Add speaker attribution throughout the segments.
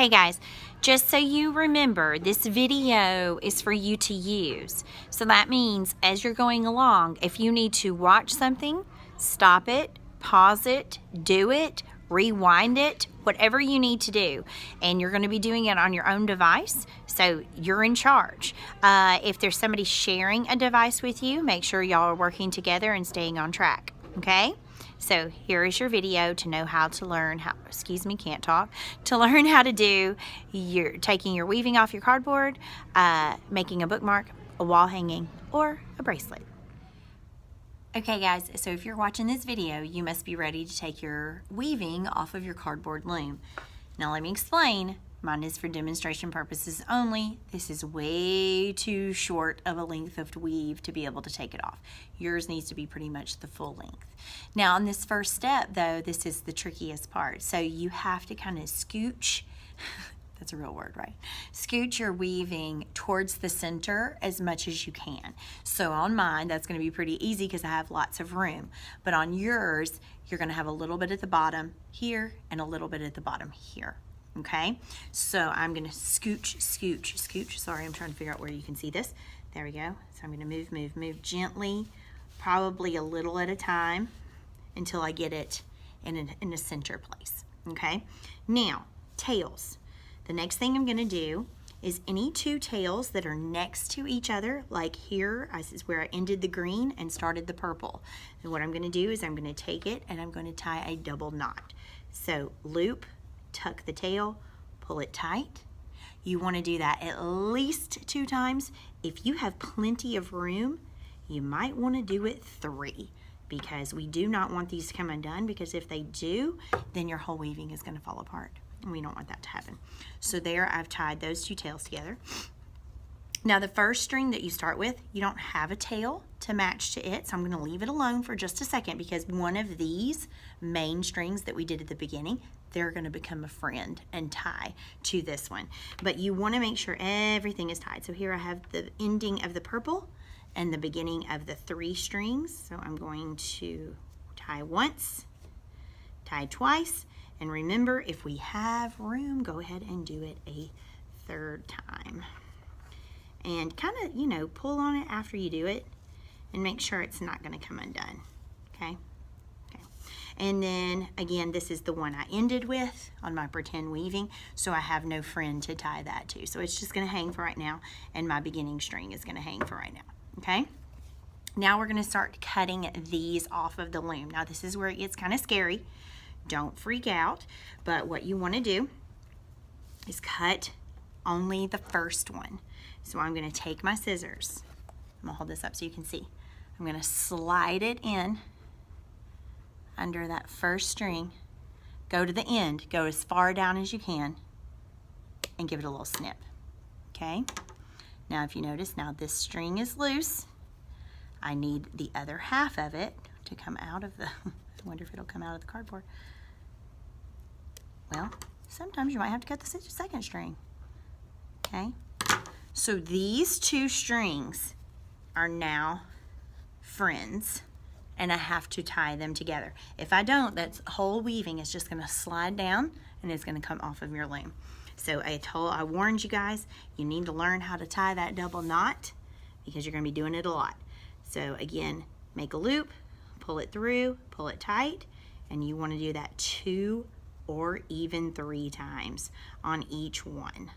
Speaker 1: Hey guys, just so you remember, this video is for you to use. So that means as you're going along, if you need to watch something, stop it, pause it, do it, rewind it, whatever you need to do. And you're going to be doing it on your own device, so you're in charge. If there's somebody sharing a device with you, make sure y'all are working together and staying on track, okay? So here is your video to know how to learn how, to learn how to do taking your weaving off your cardboard, making a bookmark, a wall hanging, or a bracelet. Okay guys, so if you're watching this video, you must be ready to take your weaving off of your cardboard loom. Now let me explain. Mine is for demonstration purposes only. This is way too short of a length of weave to be able to take it off. Yours needs to be pretty much the full length. Now on this first step though, this is the trickiest part. So you have to kind of scooch, that's a real word, right? Scooch your weaving towards the center as much as you can. So on mine, that's gonna be pretty easy because I have lots of room. But on yours, you're gonna have a little bit at the bottom here and a little bit at the bottom here. Okay, so I'm gonna scooch. Sorry, I'm trying to figure out where you can see this. There we go. So I'm gonna move gently, probably a little at a time until I get it in a center place. Okay, now tails. The next thing I'm gonna do is any two tails that are next to each other, like here, this is where I ended the green and started the purple. And what I'm gonna do is I'm gonna take it and I'm gonna tie a double knot. So loop, tuck the tail, pull it tight. You want to do that at least 2 times. If you have plenty of room, you might want to do it 3 because we do not want these to come undone, because if they do, then your whole weaving is going to fall apart and we don't want that to happen. So there, I've tied those 2 tails together. Now the first string that you start with, you don't have a tail to match to it, so I'm going to leave it alone for just a second, because one of these main strings that we did at the beginning, they're going to become a friend and tie to this one. But you want to make sure everything is tied. So here I have the ending of the purple and the beginning of the 3 strings. So I'm going to tie once, tie twice, and remember, if we have room, go ahead and do it a 3rd time. And kind of, you know, pull on it after you do it and make sure it's not going to come undone. Okay? Okay. And then again, this is the one I ended with on my pretend weaving, so I have no friend to tie that to. So it's just going to hang for right now, and my beginning string is going to hang for right now. Okay? Now we're going to start cutting these off of the loom. Now this is where it gets kind of scary. Don't freak out, but what you want to do is cut only the first one. So I'm going to take my scissors. I'm going to hold this up so you can see. I'm going to slide it in under that first string. Go to the end. Go as far down as you can and give it a little snip. Okay? Now if you notice, now this string is loose. I need the other half of it to come out of the, I wonder if it'll come out of the cardboard. Well, sometimes you might have to cut the second string. Okay? So these 2 strings are now friends, and I have to tie them together. If I don't, that whole weaving is just going to slide down and it's going to come off of your loom. So I warned you guys, you need to learn how to tie that double knot because you're going to be doing it a lot. So again, make a loop, pull it through, pull it tight, and you want to do that 2 or even 3 times on each one.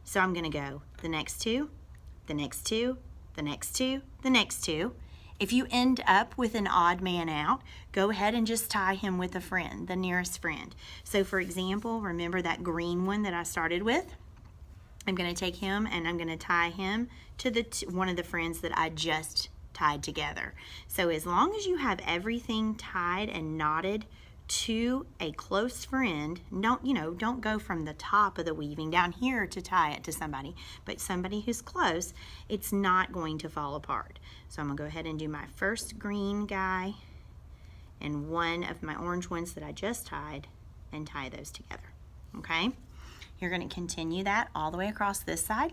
Speaker 1: So I'm gonna go the next 2, the next 2, the next 2, the next 2. If you end up with an odd man out, go ahead and just tie him with a friend, the nearest friend. So for example, remember that green one that I started with? I'm gonna take him and I'm gonna tie him to one of the friends that I just tied together. So as long as you have everything tied and knotted to a close friend, don't go from the top of the weaving down here to tie it to somebody, but somebody who's close, it's not going to fall apart. So I'm gonna go ahead and do my first green guy and one of my orange ones that I just tied and tie those together. Okay, you're going to continue that all the way across this side,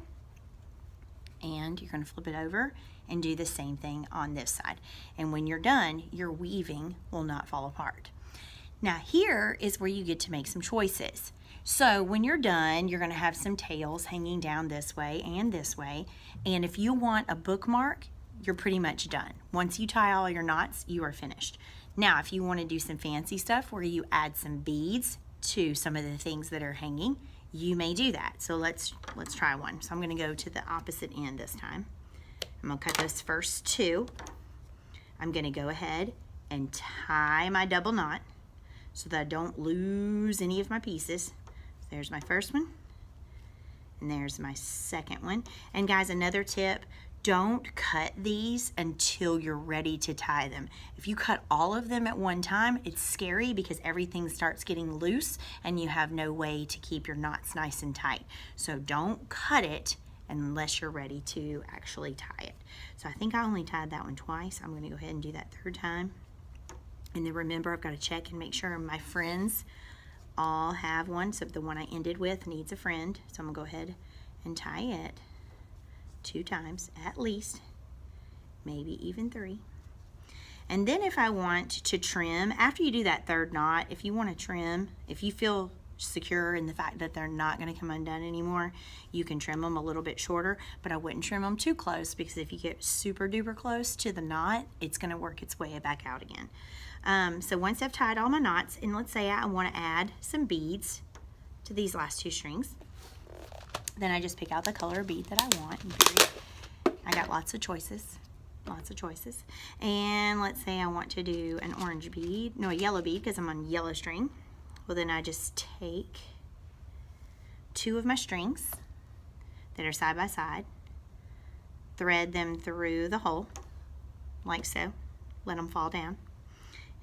Speaker 1: and you're going to flip it over and do the same thing on this side. And when you're done, your weaving will not fall apart. Now here is where you get to make some choices. So when you're done, you're gonna have some tails hanging down this way and this way. And if you want a bookmark, you're pretty much done. Once you tie all your knots, you are finished. Now, if you wanna do some fancy stuff where you add some beads to some of the things that are hanging, you may do that. So let's try one. So I'm gonna go to the opposite end this time. I'm gonna cut those first two. I'm gonna go ahead and tie my double knot so that I don't lose any of my pieces. There's my first one, and there's my second one. And guys, another tip, don't cut these until you're ready to tie them. If you cut all of them at one time, it's scary because everything starts getting loose and you have no way to keep your knots nice and tight. So don't cut it unless you're ready to actually tie it. So I think I only tied that one twice. I'm gonna go ahead and do that third time. And then remember, I've got to check and make sure my friends all have one. So the one I ended with needs a friend. So I'm gonna go ahead and tie it 2 times at least, maybe even 3. And then if I want to trim, after you do that third knot, if you want to trim, if you feel secure in the fact that they're not going to come undone anymore, you can trim them a little bit shorter, but I wouldn't trim them too close because if you get super duper close to the knot, it's going to work its way back out again. So once I've tied all my knots, and let's say I want to add some beads to these last 2 strings, then I just pick out the color of bead that I want. I got lots of choices. And let's say I want to do an orange bead, no, a yellow bead because I'm on yellow string. Well, then I just take 2 of my strings that are side by side, thread them through the hole, like so, let them fall down.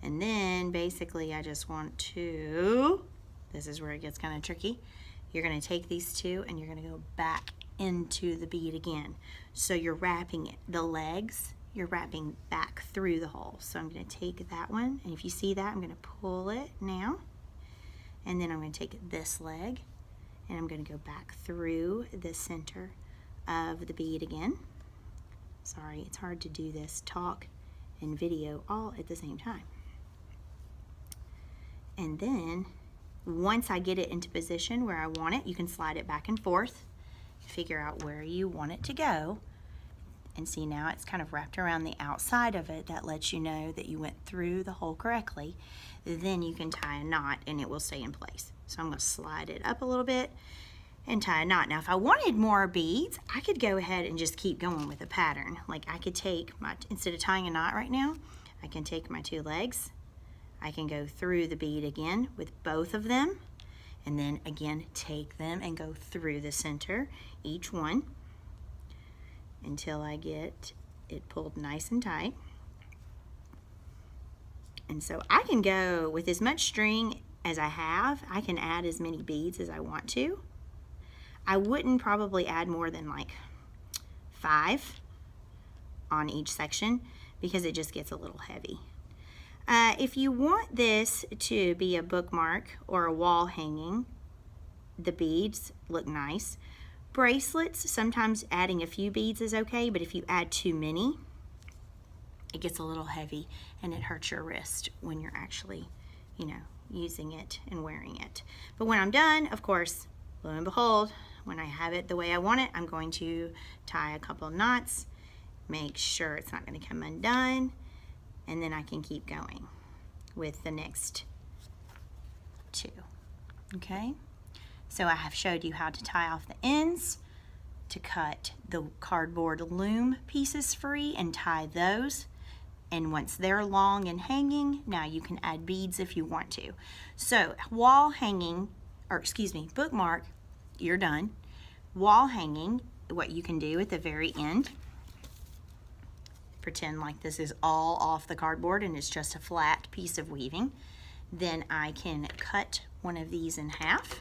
Speaker 1: And then basically I just want to, this is where it gets kind of tricky, you're going to take these 2 and you're going to go back into the bead again. So you're wrapping it, the legs, you're wrapping back through the hole. So I'm going to take that one, and if you see that, I'm going to pull it now. And then I'm going to take this leg and I'm going to go back through the center of the bead again. Sorry, it's hard to do this talk and video all at the same time. And then once I get it into position where I want it, you can slide it back and forth, figure out where you want it to go, and see now it's kind of wrapped around the outside of it. That lets you know that you went through the hole correctly. Then you can tie a knot and it will stay in place. So I'm going to slide it up a little bit and tie a knot. Now if I wanted more beads, I could go ahead and just keep going with a pattern. Like I could take my, instead of tying a knot right now, I can take my 2 legs, I can go through the bead again with both of them, and then again take them and go through the center, each one, until I get it pulled nice and tight. And so I can go with as much string as I have. I can add as many beads as I want to. I wouldn't probably add more than like 5 on each section because it just gets a little heavy. If you want this to be a bookmark or a wall hanging, the beads look nice. Bracelets, sometimes adding a few beads is okay, but if you add too many, it gets a little heavy and it hurts your wrist when you're actually, you know, using it and wearing it. But when I'm done, of course, lo and behold, when I have it the way I want it, I'm going to tie a couple of knots, make sure it's not going to come undone, and then I can keep going with the next 2. Okay? So I have showed you how to tie off the ends, to cut the cardboard loom pieces free and tie those. And once they're long and hanging, now you can add beads if you want to. So wall hanging, or excuse me, bookmark, you're done. Wall hanging, what you can do at the very end, pretend like this is all off the cardboard and it's just a flat piece of weaving. Then I can cut one of these in half.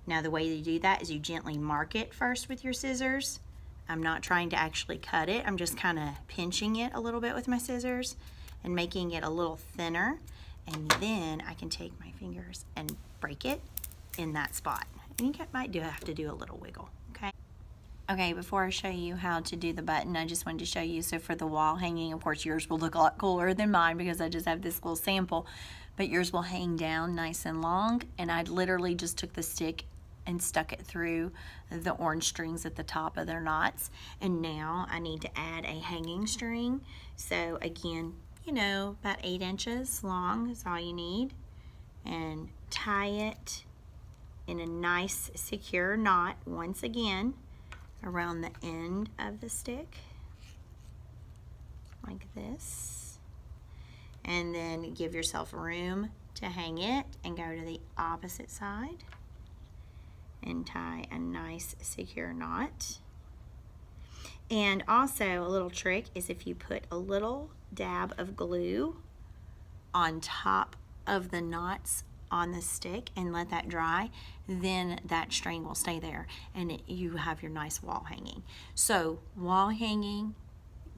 Speaker 1: Now the way you do that is you gently mark it first with your scissors. I'm not trying to actually cut it. I'm just kind of pinching it a little bit with my scissors and making it a little thinner. And then I can take my fingers and break it in that spot. And you might have to do a little wiggle, okay? Okay, before I show you how to do the button, I just wanted to show you, so for the wall hanging, of course yours will look a lot cooler than mine because I just have this little sample, but yours will hang down nice and long, and I literally just took the stick and stuck it through the orange strings at the top of their knots. And now I need to add a hanging string. So again, you know, about 8 inches long is all you need, and tie it in a nice secure knot once again around the end of the stick like this, and then give yourself room to hang it and go to the opposite side and tie a nice secure knot. And also a little trick is if you put a little dab of glue on top of the knots on the stick and let that dry, then that string will stay there and you have your nice wall hanging. So wall hanging,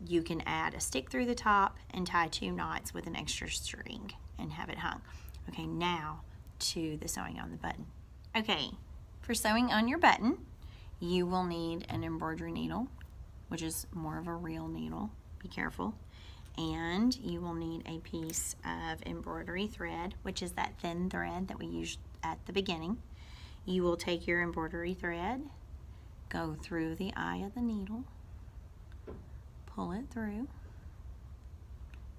Speaker 1: you can add a stick through the top and tie 2 knots with an extra string and have it hung. Okay, now to the sewing on the button. Okay, for sewing on your button, you will need an embroidery needle, which is more of a real needle, be careful. And you will need a piece of embroidery thread, which is that thin thread that we used at the beginning. You will take your embroidery thread, go through the eye of the needle, pull it through.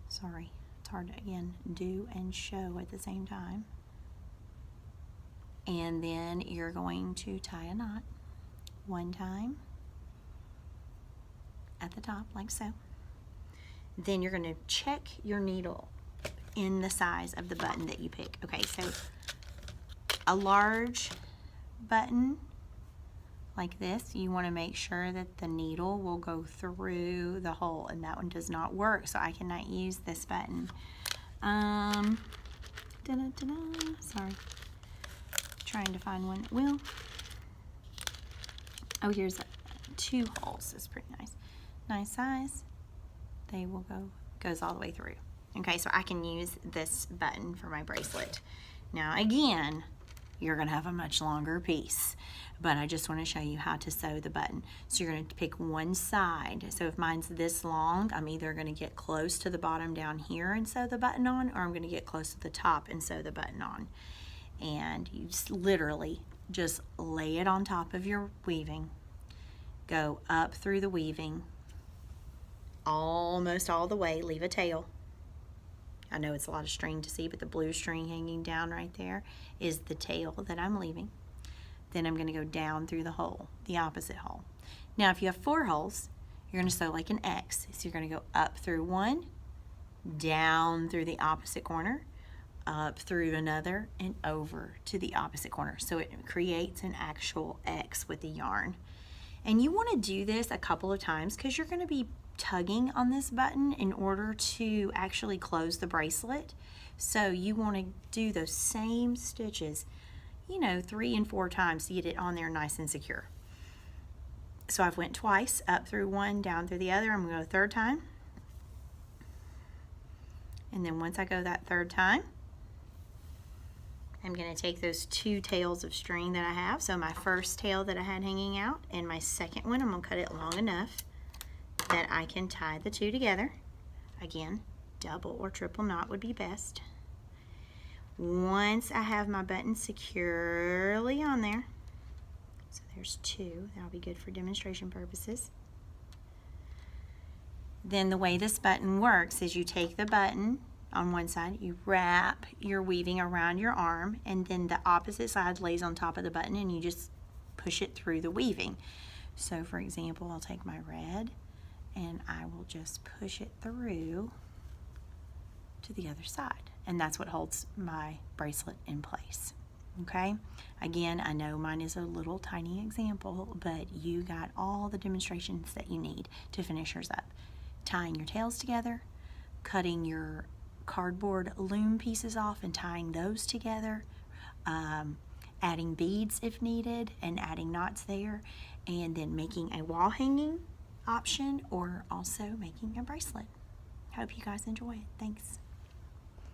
Speaker 1: Sorry, it's hard to, again, do and show at the same time. And then you're going to tie a knot one time at the top, like so. Then you're going to check your needle in the size of the button that you pick. Okay, so a large button like this, you want to make sure that the needle will go through the hole, and that one does not work, so I cannot use this button. Sorry, trying to find one that will. Oh, here's 2 holes. It's pretty nice. Nice size. They will goes all the way through. Okay, so I can use this button for my bracelet. Now again, you're gonna have a much longer piece, but I just wanna show you how to sew the button. So you're gonna pick one side. So if mine's this long, I'm either gonna get close to the bottom down here and sew the button on, or I'm gonna get close to the top and sew the button on. And you just literally just lay it on top of your weaving, go up through the weaving, almost all the way, leave a tail. I know it's a lot of string to see, but the blue string hanging down right there is the tail that I'm leaving. Then I'm going to go down through the hole, the opposite hole. Now if you have 4 holes, you're going to sew like an X. So you're going to go up through one, down through the opposite corner, up through another, and over to the opposite corner. So it creates an actual X with the yarn. And you want to do this a couple of times because you're going to be tugging on this button in order to actually close the bracelet. So you want to do those same stitches, you know, 3 and 4 times to get it on there nice and secure. So I've went twice, up through one, down through the other. I'm going to go a 3rd time. And then once I go that 3rd time, I'm going to take those 2 tails of string that I have. So my first tail that I had hanging out, and my second one, I'm going to cut it long enough that I can tie the 2 together. Again, double or triple knot would be best. Once I have my button securely on there, so there's 2, that'll be good for demonstration purposes. Then the way this button works is you take the button on one side, you wrap your weaving around your arm, and then the opposite side lays on top of the button and you just push it through the weaving. So for example, I'll take my red and I will just push it through to the other side, and that's what holds my bracelet in place. Okay, again, I know mine is a little tiny example, but you got all the demonstrations that you need to finish yours up. Tying your tails together, cutting your cardboard loom pieces off and tying those together, adding beads if needed and adding knots there, and then making a wall hanging option, or also making a bracelet. Hope you guys enjoy it. Thanks.